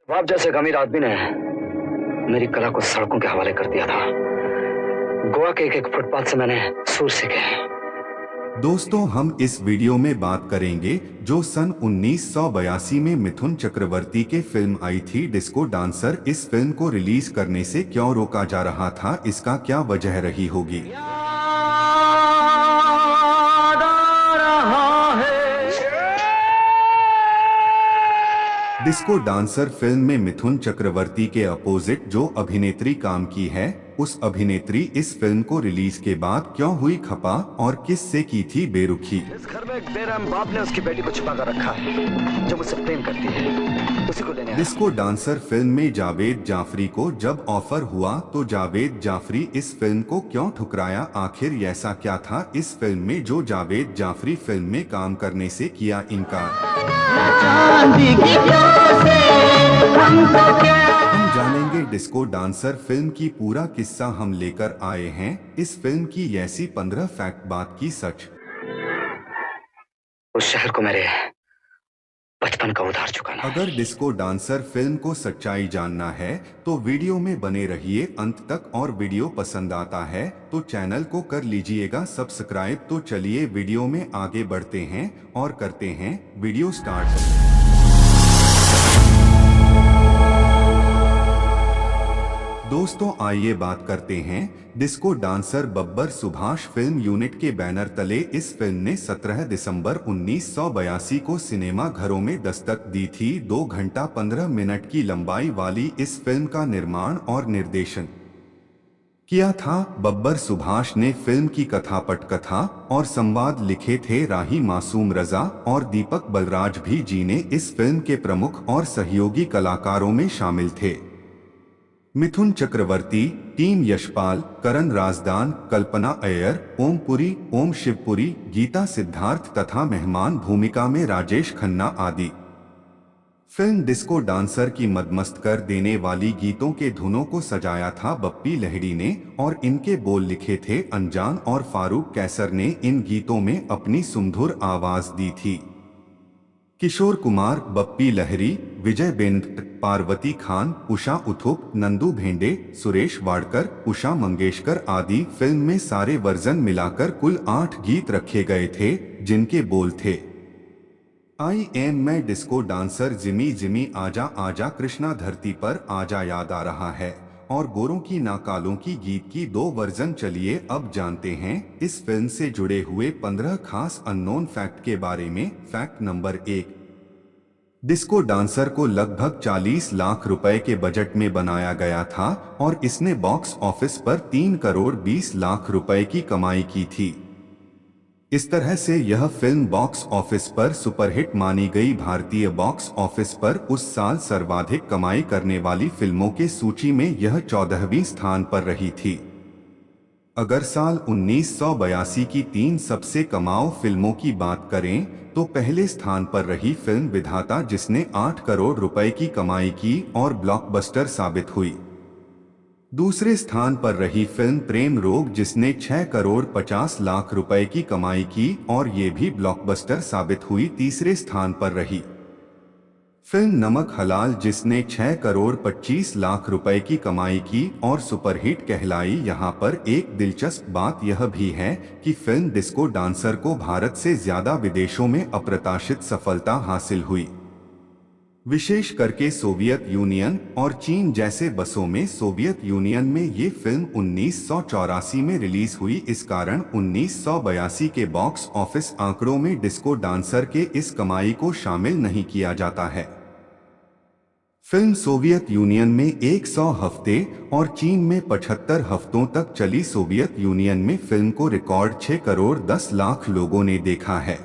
आप जैसे एक अमीर आदमी ने मेरी कला को सड़कों के हवाले कर दिया था। गोवा के एक एक फुटपाथ से मैंने सुर सीखे हैं। दोस्तों, हम इस वीडियो में बात करेंगे जो सन 1982 में मिथुन चक्रवर्ती के फिल्म आई थी डिस्को डांसर। इस फिल्म को रिलीज करने से क्यों रोका जा रहा था, इसका क्या वजह रही होगी। डिस्को डांसर फिल्म में मिथुन चक्रवर्ती के अपोजिट जो अभिनेत्री काम की है, उस अभिनेत्री इस फिल्म को रिलीज के बाद क्यों हुई खफा और किस से की थी बेरुखी। इस घर में एक बेरहम बाप ने उसकी बेटी को छुपा कर रखा है जो मुझसे प्रेम करती है, उसी को लेने आया। डिस्को डांसर फिल्म में जावेद जाफरी को जब ऑफर हुआ तो जावेद जाफरी इस फिल्म को क्यों ठुकराया, आखिर ऐसा क्या था इस फिल्म में जो जावेद जाफरी फिल्म में काम करने से किया इनकार। हम जानेंगे डिस्को डांसर फिल्म की पूरा किस्सा हम लेकर आए हैं। इस फिल्म की ऐसी 15 फैक्ट बात की सच। उस शहर को मेरे बचपन का उधार चुकाना है। अगर डिस्को डांसर फिल्म को सच्चाई जानना है तो वीडियो में बने रहिए अंत तक, और वीडियो पसंद आता है तो चैनल को कर लीजिएगा सब्सक्राइब। तो चलिए वीडियो में आगे बढ़ते हैं और करते हैं वीडियो स्टार्ट। दोस्तों, आइए बात करते हैं disco dancer. Babbar Subhash film unit के बैनर तले इस फिल्म ने 17 दिसंबर 1982 को सिनेमा घरों में दस्तक दी थी। 2 घंटा 15 मिनट की लंबाई वाली इस फिल्म का निर्माण और निर्देशन किया था बब्बर सुभाष ने। फिल्म की कथा, पटकथा और संवाद लिखे थे राही मासूम रजा, और दीपक बलराज भी जी ने इस फिल्म के प्रमुख और सहयोगी कलाकारों में शामिल थे। मिथुन चक्रवर्ती, टीम यशपाल, करण राजदान, कल्पना अय्यर, ओम पुरी, ओम शिवपुरी, गीता सिद्धार्थ तथा मेहमान भूमिका में राजेश खन्ना आदि। फिल्म डिस्को डांसर की मदमस्त कर देने वाली गीतों के धुनों को सजाया था बप्पी लहिड़ी ने, और इनके बोल लिखे थे अनजान, और फारूक कैसर ने इन गीतों में अपनी सुमधुर आवाज दी थी। किशोर कुमार, बप्पी लहरी, विजय बेंद, पार्वती खान, उषा उथुप, नंदू भेंडे, सुरेश वाडकर, उषा मंगेशकर आदि फिल्म में सारे वर्जन मिलाकर कुल 8 गीत रखे गए थे, जिनके बोल थे आई एम मैं डिस्को डांसर, जिमी जिमी आजा आजा, कृष्णा धरती पर आजा याद आ रहा है, और गोरों की ना कालों की गीत की 2 वर्जन। चलिए अब जानते हैं इस फिल्म से जुड़े हुए 15 खास अननोन फैक्ट के बारे में। फैक्ट नंबर 1, डिस्को डांसर को लगभग 40 लाख रुपए के बजट में बनाया गया था और इसने बॉक्स ऑफिस पर 3 करोड़ 20 लाख रुपए की कमाई की थी। इस तरह से यह फिल्म बॉक्स ऑफिस पर सुपरहिट मानी गई। भारतीय बॉक्स ऑफिस पर उस साल सर्वाधिक कमाई करने वाली फिल्मों के सूची में यह 14वें स्थान पर रही थी। अगर साल 1982 की 3 सबसे कमाऊ फिल्मों की बात करें तो पहले स्थान पर रही फिल्म विधाता, जिसने 8 करोड़ रुपए की कमाई की और ब्लॉकबस्टर साबित हुई। दूसरे स्थान पर रही फिल्म प्रेम रोग, जिसने 6 करोड़ 50 लाख रुपए की कमाई की और ये भी ब्लॉकबस्टर साबित हुई। तीसरे स्थान पर रही फिल्म नमक हलाल, जिसने 6 करोड़ 25 लाख रुपए की कमाई की और सुपरहिट कहलाई। यहाँ पर एक दिलचस्प बात यह भी है कि फिल्म डिस्को डांसर को भारत से ज्यादा विदेशों में अप्रत्याशित सफलता हासिल हुई, विशेष करके सोवियत यूनियन और चीन जैसे बसों में। सोवियत यूनियन में ये फिल्म 1984 में रिलीज हुई, इस कारण 1982 के बॉक्स ऑफिस आंकड़ों में डिस्को डांसर के इस कमाई को शामिल नहीं किया जाता है। फिल्म सोवियत यूनियन में 100 हफ्ते और चीन में 75 हफ्तों तक चली। सोवियत यूनियन में फिल्म को रिकॉर्ड 6 करोड़ 10 लाख लोगों ने देखा है,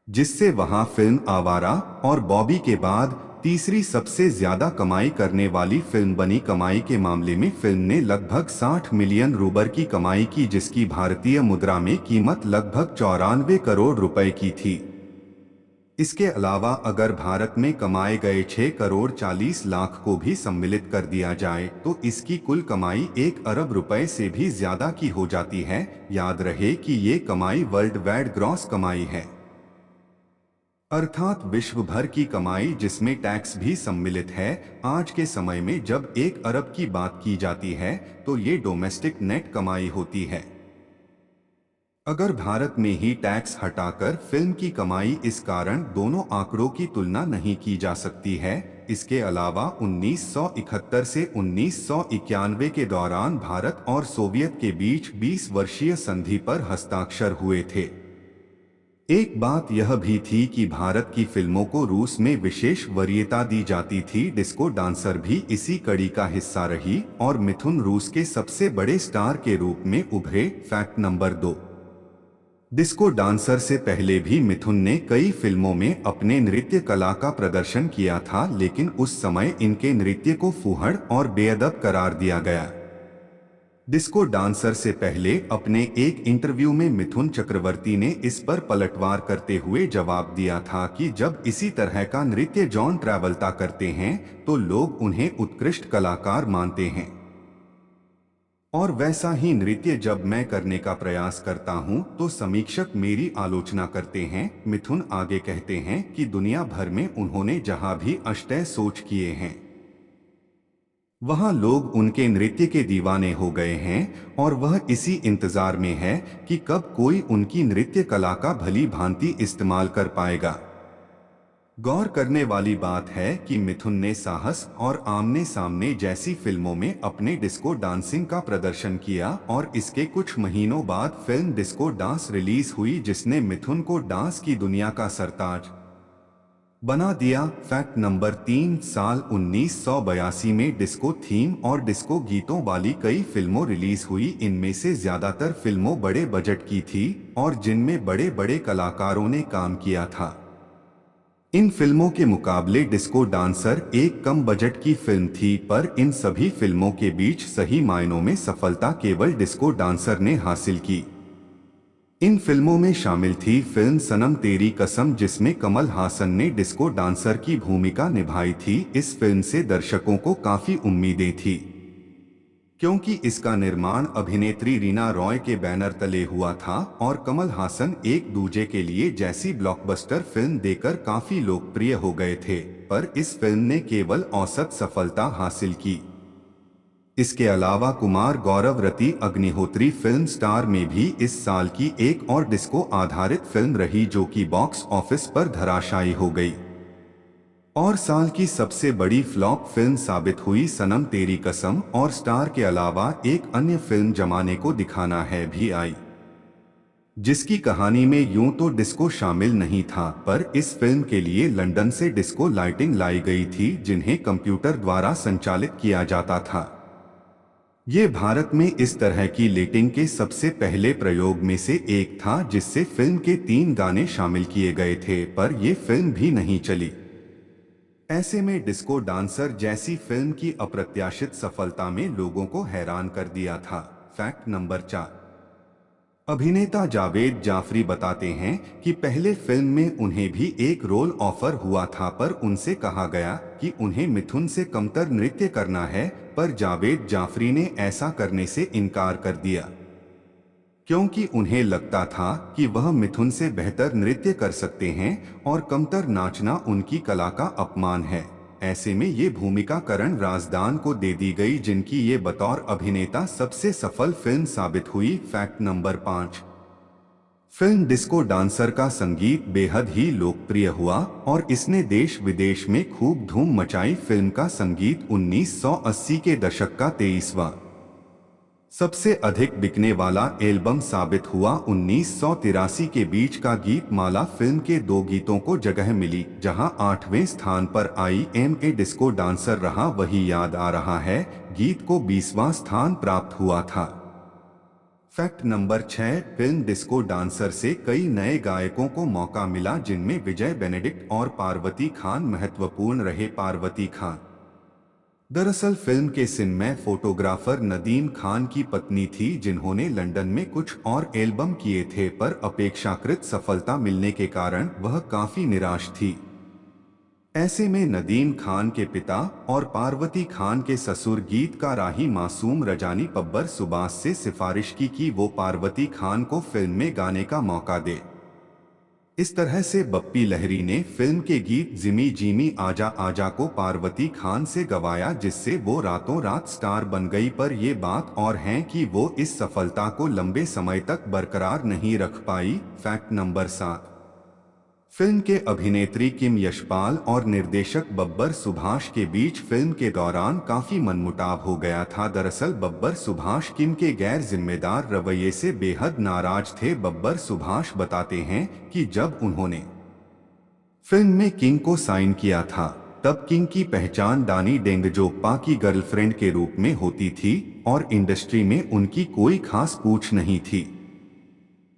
जिससे वहां फिल्म आवारा और बॉबी के बाद तीसरी सबसे ज्यादा कमाई करने वाली फिल्म बनी। कमाई के मामले में फिल्म ने लगभग 60 मिलियन रूबर की कमाई की, जिसकी भारतीय मुद्रा में कीमत लगभग 94 करोड़ रुपए की थी। इसके अलावा अगर भारत में कमाए गए 6 करोड़ 40 लाख को भी सम्मिलित कर दिया जाए तो इसकी कुल कमाई 1 अरब रुपए से भी ज्यादा की हो जाती है। याद रहे कि ये कमाई वर्ल्ड वाइड ग्रॉस कमाई है। अर्थात विश्व भर की कमाई जिसमें टैक्स भी सम्मिलित है। आज के समय में जब 1 अरब की बात की जाती है तो ये डोमेस्टिक नेट कमाई होती है। अगर भारत में ही टैक्स हटाकर फिल्म की कमाई, इस कारण दोनों आंकड़ों की तुलना नहीं की जा सकती है। इसके अलावा 1971 से 1991 के दौरान भारत और सोवियत के बीच 20 वर्षीय संधि पर हस्ताक्षर हुए थे। एक बात यह भी थी कि भारत की फिल्मों को रूस में विशेष वरीयता दी जाती थी। डिस्को डांसर भी इसी कड़ी का हिस्सा रही और मिथुन रूस के सबसे बड़े स्टार के रूप में उभरे। Fact number 2। डिस्को डांसर से पहले भी मिथुन ने कई फिल्मों में अपने नृत्य कला का प्रदर्शन किया था, लेकिन उस समय इनके नृत्य को फूहड़ और बेअदब करार दिया गया। डिस्को डांसर से पहले अपने एक इंटरव्यू में मिथुन चक्रवर्ती ने इस पर पलटवार करते हुए जवाब दिया था कि जब इसी तरह का नृत्य जॉन ट्रैवल्टा करते हैं तो लोग उन्हें उत्कृष्ट कलाकार मानते हैं, और वैसा ही नृत्य जब मैं करने का प्रयास करता हूं तो समीक्षक मेरी आलोचना करते हैं। मिथुन आगे कहते हैं कि दुनिया भर में उन्होंने जहां भी अष्टय सोच किए हैं वहां लोग उनके नृत्य के दीवाने हो गए हैं और वह इसी इंतजार में है कि कब कोई उनकी नृत्य कला का भली भांति इस्तेमाल कर पाएगा। गौर करने वाली बात है कि मिथुन ने साहस और आमने सामने जैसी फिल्मों में अपने डिस्को डांसिंग का प्रदर्शन किया और इसके कुछ महीनों बाद फिल्म डिस्को डांस रिलीज हुई, जिसने मिथुन को डांस की दुनिया का सरताज बना दिया। Fact number 3। साल 1982 में डिस्को थीम और डिस्को गीतों वाली कई फिल्मों रिलीज हुई। इनमें से ज्यादातर फिल्मों बड़े बजट की थी और जिनमें बड़े बड़े कलाकारों ने काम किया था। इन फिल्मों के मुकाबले डिस्को डांसर एक कम बजट की फिल्म थी, पर इन सभी फिल्मों के बीच सही मायनों में सफलता केवल डिस्को डांसर ने हासिल की। इन फिल्मों में शामिल थी फिल्म सनम तेरी कसम, जिसमें कमल हासन ने डिस्को डांसर की भूमिका निभाई थी। इस फिल्म से दर्शकों को काफी उम्मीदें थी, क्योंकि इसका निर्माण अभिनेत्री रीना रॉय के बैनर तले हुआ था और कमल हासन एक दूजे के लिए जैसी ब्लॉकबस्टर फिल्म देकर काफी लोकप्रिय हो गए थे, पर इस फिल्म ने केवल औसत सफलता हासिल की। इसके अलावा कुमार गौरव रति अग्निहोत्री फिल्म स्टार में भी इस साल की एक और डिस्को आधारित फिल्म रही, जो कि बॉक्स ऑफिस पर धराशायी हो गई और साल की सबसे बड़ी फ्लॉप फिल्म साबित हुई। सनम तेरी कसम और स्टार के अलावा एक अन्य फिल्म जमाने को दिखाना है भी आई, जिसकी कहानी में यूं तो डिस्को शामिल नहीं था, पर इस फिल्म के लिए लंदन से डिस्को लाइटिंग लाई गई थी, जिन्हें कंप्यूटर द्वारा संचालित किया जाता था। ये भारत में इस तरह की लाइटिंग के सबसे पहले प्रयोग में से एक था, जिससे फिल्म के 3 गाने शामिल किए गए थे, पर यह फिल्म भी नहीं चली। ऐसे में डिस्को डांसर जैसी फिल्म की अप्रत्याशित सफलता में लोगों को हैरान कर दिया था। Fact number 4। अभिनेता जावेद जाफरी बताते हैं कि पहले फिल्म में उन्हें भी एक रोल ऑफर हुआ था, पर उनसे कहा गया कि उन्हें मिथुन से कमतर नृत्य करना है, पर जावेद जाफरी ने ऐसा करने से इनकार कर दिया, क्योंकि उन्हें लगता था कि वह मिथुन से बेहतर नृत्य कर सकते हैं और कमतर नाचना उनकी कला का अपमान है। ऐसे में ये भूमिका करण राजदान को दे दी गई, जिनकी ये बतौर अभिनेता सबसे सफल फिल्म साबित हुई। Fact number 5। Film disco dancer का संगीत बेहद ही लोकप्रिय हुआ और इसने देश विदेश में खूब धूम मचाई। फिल्म का संगीत 1980 के दशक का 23वां सबसे अधिक बिकने वाला एल्बम साबित हुआ। 1983 के बीच का गीत माला फिल्म के 2 गीतों को जगह मिली, जहां 8वें स्थान पर I am a disco dancer रहा वही याद आ रहा है गीत को 20वां स्थान प्राप्त हुआ था। Fact number 6। Film disco dancer से कई नए गायकों को मौका मिला, जिनमें विजय बेनेडिक्ट और पार्वती खान महत्वपूर्ण रहे। पार्वती खान दरअसल फिल्म के सिनेमा फोटोग्राफर नदीम खान की पत्नी थी, जिन्होंने लंदन में कुछ और एल्बम किए थे, पर अपेक्षाकृत सफलता मिलने के कारण वह काफी निराश थी। ऐसे में नदीम खान के पिता और पार्वती खान के ससुर गीतकार राही मासूम रजानी बब्बर सुबास से सिफारिश की कि वो पार्वती खान को फिल्म में गाने का मौका दे। इस तरह से बप्पी लहरी ने फिल्म के गीत जिमी जिमी आजा आजा को पार्वती खान से गवाया, जिससे वो रातों रात स्टार बन गई। पर ये बात और है कि वो इस सफलता को लंबे समय तक बरकरार नहीं रख पाई। Fact number 7। फिल्म के अभिनेत्री किम यशपाल और निर्देशक बब्बर सुभाष के बीच फिल्म के दौरान काफी मनमुटाव हो गया था। दरअसल बब्बर सुभाष किम के गैर जिम्मेदार रवैये से बेहद नाराज थे। बब्बर सुभाष बताते हैं कि जब उन्होंने फिल्म में किंग को साइन किया था, तब किंग की पहचान डानी डेंगजोप्पा की गर्लफ्रेंड के रूप में होती थी और इंडस्ट्री में उनकी कोई खास पूछ नहीं थी।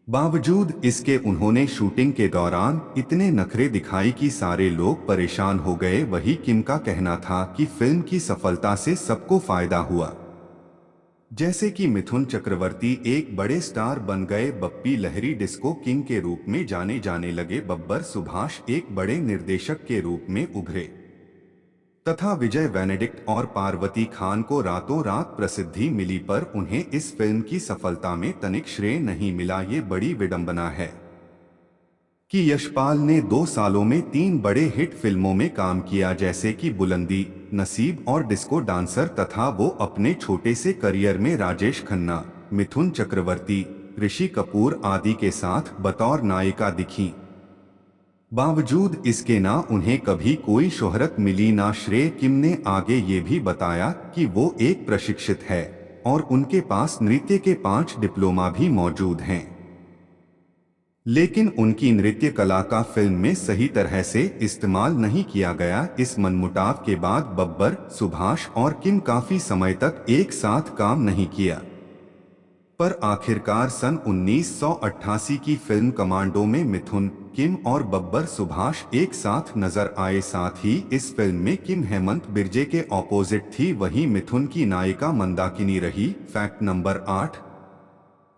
बावजूद इसके उन्होंने शूटिंग के दौरान इतने नखरे दिखाई कि सारे लोग परेशान हो गए। वही किम का कहना था कि फिल्म की सफलता से सबको फायदा हुआ, जैसे कि मिथुन चक्रवर्ती एक बड़े स्टार बन गए, बप्पी लहरी डिस्को किंग के रूप में जाने जाने लगे, बब्बर सुभाष एक बड़े निर्देशक के रूप में उभरे तथा विजय बेनेडिक्ट और पार्वती खान को रातों रात प्रसिद्धि मिली। पर उन्हें इस फिल्म की सफलता में तनिक श्रेय नहीं मिला। ये बड़ी विडंबना है कि यशपाल ने 2 सालों में 3 बड़े हिट फिल्मों में काम किया, जैसे कि बुलंदी, नसीब और डिस्को डांसर, तथा वो अपने छोटे से करियर में राजेश खन्ना, मिथुन चक्रवर्ती, ऋषि कपूर आदि के साथ बतौर नायिका दिखीं। बावजूद इसके ना उन्हें कभी कोई शोहरत मिली ना श्रेय। किम ने आगे ये भी बताया कि वो एक प्रशिक्षित है और उनके पास नृत्य के 5 डिप्लोमा भी मौजूद हैं, लेकिन उनकी नृत्य कला का फिल्म में सही तरह से इस्तेमाल नहीं किया गया। इस मनमुटाव के बाद बब्बर सुभाष और किम काफी समय तक एक साथ काम नहीं किया, पर आखिरकार सन 1988 की फिल्म कमांडो में मिथुन, किम और बब्बर सुभाष एक साथ नजर आए। साथ ही इस फिल्म में किम हेमंत बिरजे के ऑपोजिट थी, वहीं मिथुन की नायिका मंदाकिनी रही। Fact number 8।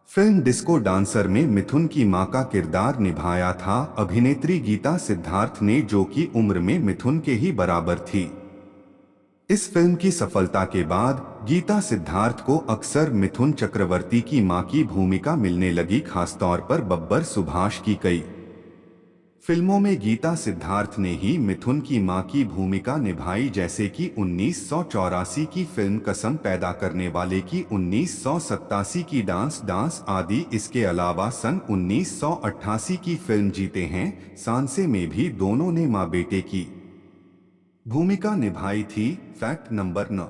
Film disco dancer में मिथुन की मां का किरदार निभाया था अभिनेत्री गीता सिद्धार्थ ने, जो कि उम्र में मिथुन के ही बराबर थी। इस फिल्म की सफलता के बाद गीता सिद्धार्थ को अक्सर मिथुन चक्रवर्ती की मां की भूमिका मिलने लगी, खासतौर पर बब्बर सुभाष की कई फिल्मों में गीता सिद्धार्थ ने ही मिथुन की मां की भूमिका निभाई, जैसे कि 1984 की फिल्म कसम पैदा करने वाले की, 1987 की डांस डांस आदि। इसके अलावा सन 1988 की फिल्म जीते हैं सांसे में भी दोनों ने मां बेटे की भूमिका निभाई थी। Fact number 9।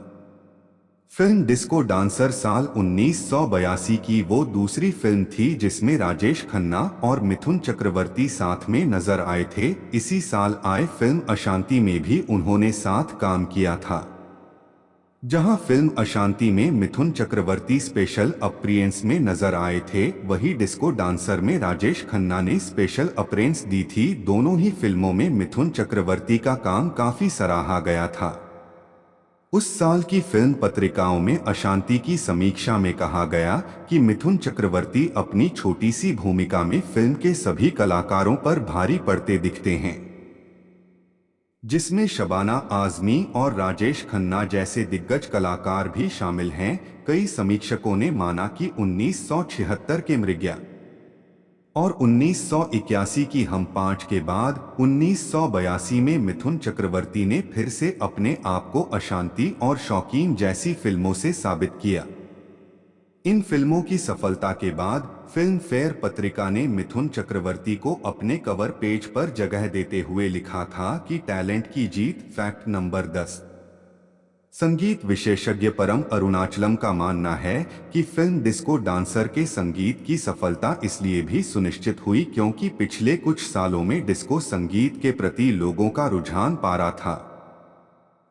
Film disco dancer साल 1982 की वो दूसरी फिल्म थी जिसमें राजेश खन्ना और मिथुन चक्रवर्ती साथ में नजर आए थे। इसी साल आए फिल्म अशांति में भी उन्होंने साथ काम किया था, जहां फिल्म अशांति में मिथुन चक्रवर्ती स्पेशल अपीयरेंस में नजर आए थे, वही डिस्को डांसर में राजेश खन्ना ने स्पेशल अपीयरेंस दी थी। दोनों ही फिल्मों में मिथुन चक्रवर्ती का काम काफी सराहा गया था। उस साल की फिल्म पत्रिकाओं में अशांति की समीक्षा में कहा गया कि मिथुन चक्रवर्ती अपनी छोटी सी भूमिका में फिल्म के सभी कलाकारों पर भारी पड़ते दिखते हैं, जिसमें शबाना आजमी और राजेश खन्ना जैसे दिग्गज कलाकार भी शामिल हैं। कई समीक्षकों ने माना कि 1976 के मृग्या और 1981 की हम पांच के बाद 1982 में मिथुन चक्रवर्ती ने फिर से अपने आप को अशांति और शौकीन जैसी फिल्मों से साबित किया। इन फिल्मों की सफलता के बाद फिल्म फेयर पत्रिका ने मिथुन चक्रवर्ती को अपने कवर पेज पर जगह देते हुए लिखा था कि टैलेंट की जीत। Fact number 10। संगीत विशेषज्ञ परम अरुणाचलम का मानना है कि फिल्म डिस्को डांसर के संगीत की सफलता इसलिए भी सुनिश्चित हुई क्योंकि पिछले कुछ सालों में डिस्को संगीत के प्रति लोगों का रुझान पारा था।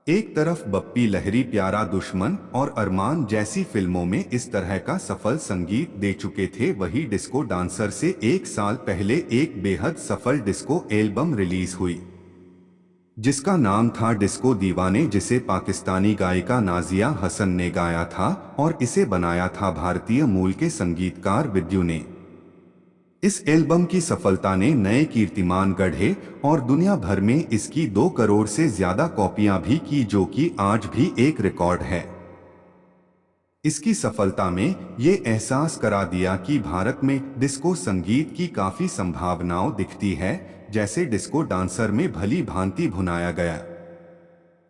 एक तरफ बप्पी लहरी प्यारा दुश्मन और अरमान जैसी फिल्मों में इस तरह का सफल संगीत दे चुके थे, वही डिस्को डांसर से एक साल पहले एक बेहद सफल डिस्को एल्बम रिलीज हुई जिसका नाम था डिस्को दीवाने, जिसे पाकिस्तानी गायिका नाजिया हसन ने गाया था और इसे बनाया था भारतीय मूल के संगीतकार विद्यु ने। इस एल्बम की सफलता ने नए कीर्तिमान गढ़े और दुनिया भर में इसकी 2 करोड़ से ज्यादा कॉपियां भी की, जो कि आज भी एक रिकॉर्ड है। इसकी सफलता में ये एहसास करा दिया कि भारत में डिस्को संगीत की काफी संभावनाओं दिखती है, जैसे डिस्को डांसर में भली भांति भुनाया गया।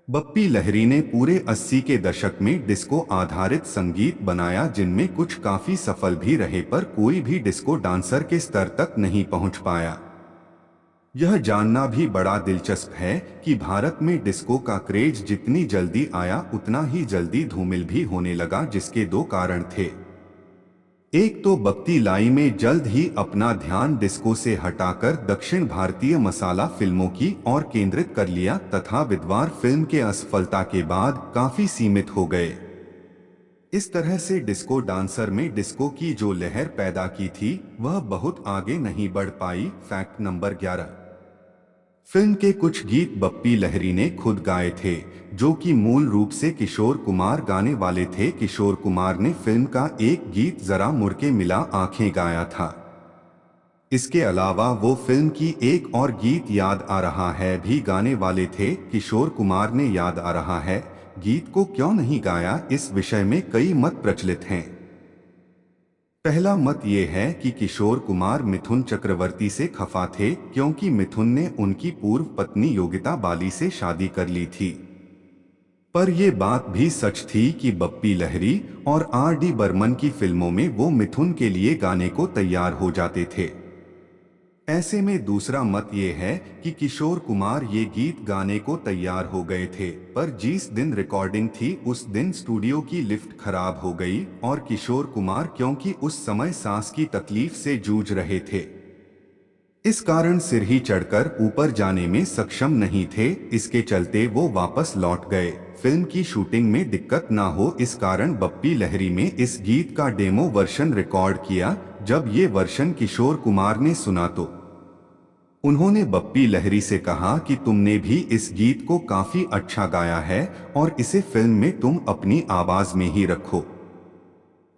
बप्पी लहरी ने पूरे 80 के दशक में डिस्को आधारित संगीत बनाया, जिनमें कुछ काफी सफल भी रहे, पर कोई भी डिस्को डांसर के स्तर तक नहीं पहुंच पाया। यह जानना भी बड़ा दिलचस्प है कि भारत में डिस्को का क्रेज जितनी जल्दी आया उतना ही जल्दी धूमिल भी होने लगा, जिसके दो कारण थे। एक तो बप्पी लाई में जल्द ही अपना ध्यान डिस्को से हटाकर दक्षिण भारतीय मसाला फिल्मों की ओर केंद्रित कर लिया तथा विधवार फिल्म के असफलता के बाद काफी सीमित हो गए। इस तरह से डिस्को डांसर में डिस्को की जो लहर पैदा की थी वह बहुत आगे नहीं बढ़ पाई। Fact number 11। फिल्म के कुछ गीत बप्पी लहरी ने खुद गाए थे, जो कि मूल रूप से किशोर कुमार गाने वाले थे। किशोर कुमार ने फिल्म का एक गीत जरा मुड़के मिला आंखें गाया था। इसके अलावा वो फिल्म की एक और गीत याद आ रहा है भी गाने वाले थे। किशोर कुमार ने याद आ रहा है गीत को क्यों नहीं गाया, इस विषय में कई मत प्रचलित हैं। पहला मत ये है कि किशोर कुमार मिथुन चक्रवर्ती से खफा थे, क्योंकि मिथुन ने उनकी पूर्व पत्नी योगिता बाली से शादी कर ली थी। पर यह बात भी सच थी कि बप्पी लहरी और R.D. बर्मन की फिल्मों में वो मिथुन के लिए गाने को तैयार हो जाते थे। ऐसे में दूसरा मत ये है कि किशोर कुमार ये गीत गाने को तैयार हो गए थे, पर जिस दिन रिकॉर्डिंग थी उस दिन स्टूडियो की लिफ्ट खराब हो गई और किशोर कुमार क्योंकि उस समय सांस की तकलीफ से जूझ रहे थे, इस कारण सिर ही चढ़कर ऊपर जाने में सक्षम नहीं थे। इसके चलते वो वापस लौट गए। फिल्म की शूटिंग में दिक्कत ना हो इस कारण बप्पी लहरी में इस गीत का डेमो वर्जन रिकॉर्ड किया। जब ये वर्जन किशोर कुमार ने सुना तो उन्होंने बप्पी लहरी से कहा कि तुमने भी इस गीत को काफी अच्छा गाया है और इसे फिल्म में तुम अपनी आवाज में ही रखो।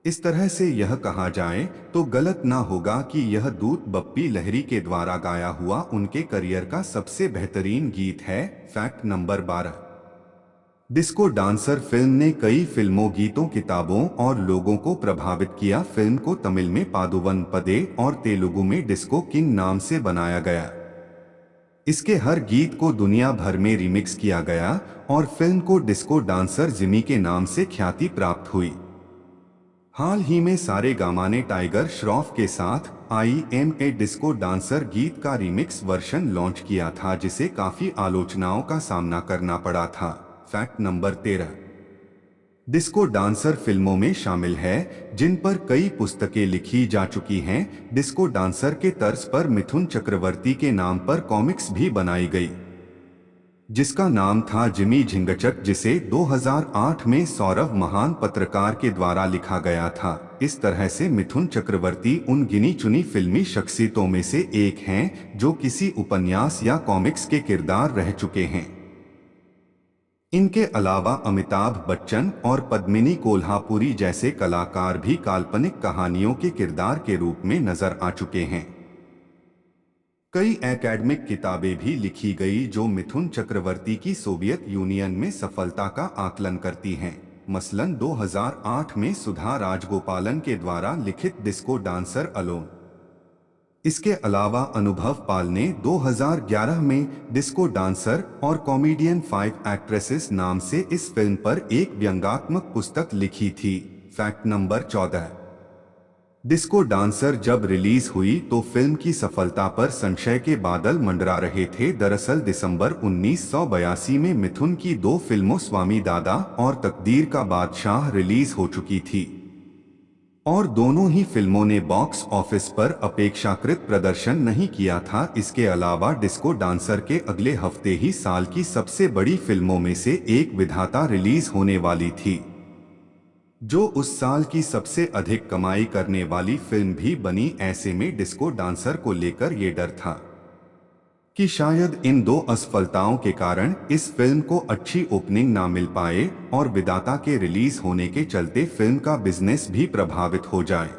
इस तरह से यह कहा जाए तो गलत ना होगा कि यह दूत बप्पी लहरी के द्वारा गाया हुआ उनके करियर का सबसे बेहतरीन गीत है। Fact number 12। Disco dancer film ने कई फिल्मों, गीतों, किताबों और लोगों को प्रभावित किया। फिल्म को तमिल में पादुवन पदे और तेलुगु में डिस्को किंग नाम से बनाया गया। इसके हर गीत को दुनिया भर में रिमिक्स किया गया और फिल्म को डिस्को डांसर जिमी के नाम से ख्याति प्राप्त हुई। हाल ही में सारेगामा ने टाइगर श्रॉफ के साथ I am a disco dancer गीत का रिमिक्स वर्जन लॉन्च किया था, जिसे काफी आलोचनाओं का सामना करना पड़ा था। Fact number 13। डिस्को डांसर फिल्मों में शामिल है जिन पर कई पुस्तकें लिखी जा चुकी हैं। डिस्को डांसर के तर्ज पर मिथुन चक्रवर्ती के नाम पर कॉमिक्स भी बनाई गई, जिसका नाम था जिमी झिंगचक, जिसे 2008 में सौरभ महान पत्रकार के द्वारा लिखा गया था। इस तरह से मिथुन चक्रवर्ती उन गिनी चुनी फिल्मी शख्सियतों में से एक हैं जो किसी उपन्यास या कॉमिक्स के किरदार रह चुके हैं। इनके अलावा अमिताभ बच्चन और पद्मिनी कोल्हापुरी जैसे कलाकार भी काल्पनिक कहानियों के किरदार के रूप में नजर आ चुके हैं। कई एकेडमिक किताबें भी लिखी गई जो मिथुन चक्रवर्ती की सोवियत यूनियन में सफलता का आकलन करती हैं। मसलन 2008 में सुधा राजगोपालन के द्वारा लिखित डिस्को डांसर अलोन। इसके अलावा अनुभव पाल ने 2011 में डिस्को डांसर और कॉमेडियन 5 एक्ट्रेसेस नाम से इस फिल्म पर एक व्यंग्यात्मक पुस्तक लिखी थी। Fact number 14। डिस्को डांसर जब रिलीज हुई तो फिल्म की सफलता पर संशय के बादल मंडरा रहे थे। दरअसल दिसंबर 1982 में मिथुन की 2 फिल्मों स्वामी दादा और तकदीर का बादशाह रिलीज हो चुकी थी और दोनों ही फिल्मों ने बॉक्स ऑफिस पर अपेक्षाकृत प्रदर्शन नहीं किया था। इसके अलावा डिस्को डांसर के अगले हफ्ते ही साल की सबसे बड़ी फिल्मों में से एक विधाता रिलीज होने वाली थी, जो उस साल की सबसे अधिक कमाई करने वाली फिल्म भी बनी। ऐसे में डिस्को डांसर को लेकर ये डर था कि शायद इन 2 असफलताओं के कारण इस फिल्म को अच्छी ओपनिंग ना मिल पाए और विधाता के रिलीज होने के चलते फिल्म का बिजनेस भी प्रभावित हो जाए।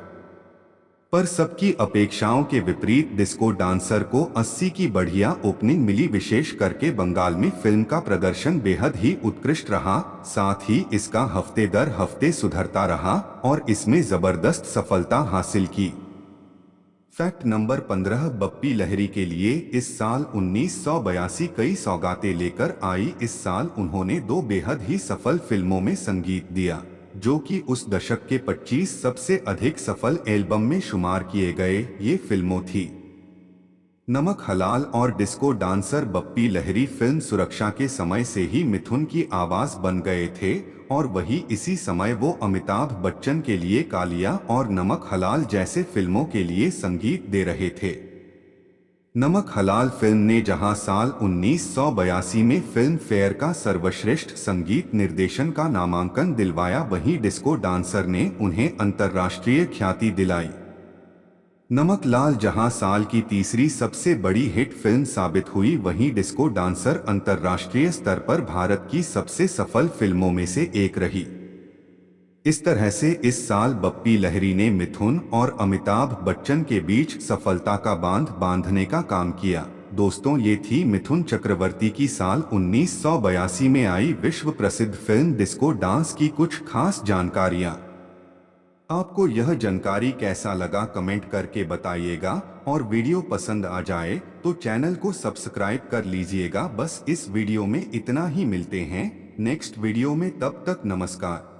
पर सबकी अपेक्षाओं के विपरीत डिस्को डांसर को 80 की बढ़िया ओपनिंग मिली। विशेष करके बंगाल में फिल्म का प्रदर्शन बेहद ही उत्कृष्ट रहा, साथ ही इसका हफ्ते दर हफ्ते सुधरता रहा और इसमें जबरदस्त सफलता हासिल की। फैक्ट नंबर 15, बप्पी लहरी के लिए इस साल 1982 कई सौगातें लेकर आई। इस साल उन्होंने 2 बेहद ही सफल फिल्मों में संगीत दिया, जो कि उस दशक के 25 सबसे अधिक सफल एल्बम में शुमार किए गए। ये फिल्मों थी नमक हलाल और disco dancer. Bappi Lahiri film सुरक्षा के समय से ही मिथुन की आवाज बन गए थे और वही इसी समय वो अमिताभ बच्चन के लिए कालिया और नमक हलाल जैसे फिल्मों के लिए संगीत दे रहे थे। नमक हलाल फिल्म ने जहां साल 1982 में फिल्म फेयर का सर्वश्रेष्ठ संगीत निर्देशन का नामांकन दिलवाया, वहीं डिस्को डांसर ने उन्हें अंतर्राष्ट्रीय ख्याति दिलाई। नमक लाल जहां साल की तीसरी सबसे बड़ी हिट फिल्म साबित हुई, वहीं डिस्को डांसर अंतर्राष्ट्रीय स्तर पर भारत की सबसे सफल फिल्मों में से एक रही। इस तरह से इस साल बप्पी लहरी ने मिथुन और अमिताभ बच्चन के बीच सफलता का बांध बांधने का काम किया। दोस्तों, ये थी मिथुन चक्रवर्ती की साल 1982 में आई विश्व प्रसिद्ध फिल्म डिस्को डांस की कुछ खास जानकारियां। आपको यह जानकारी कैसा लगा कमेंट करके बताइएगा और वीडियो पसंद आ जाए तो चैनल को सब्सक्राइब कर लीजिएगा। बस इस वीडियो में इतना ही, मिलते हैं नेक्स्ट वीडियो में, तब तक नमस्कार।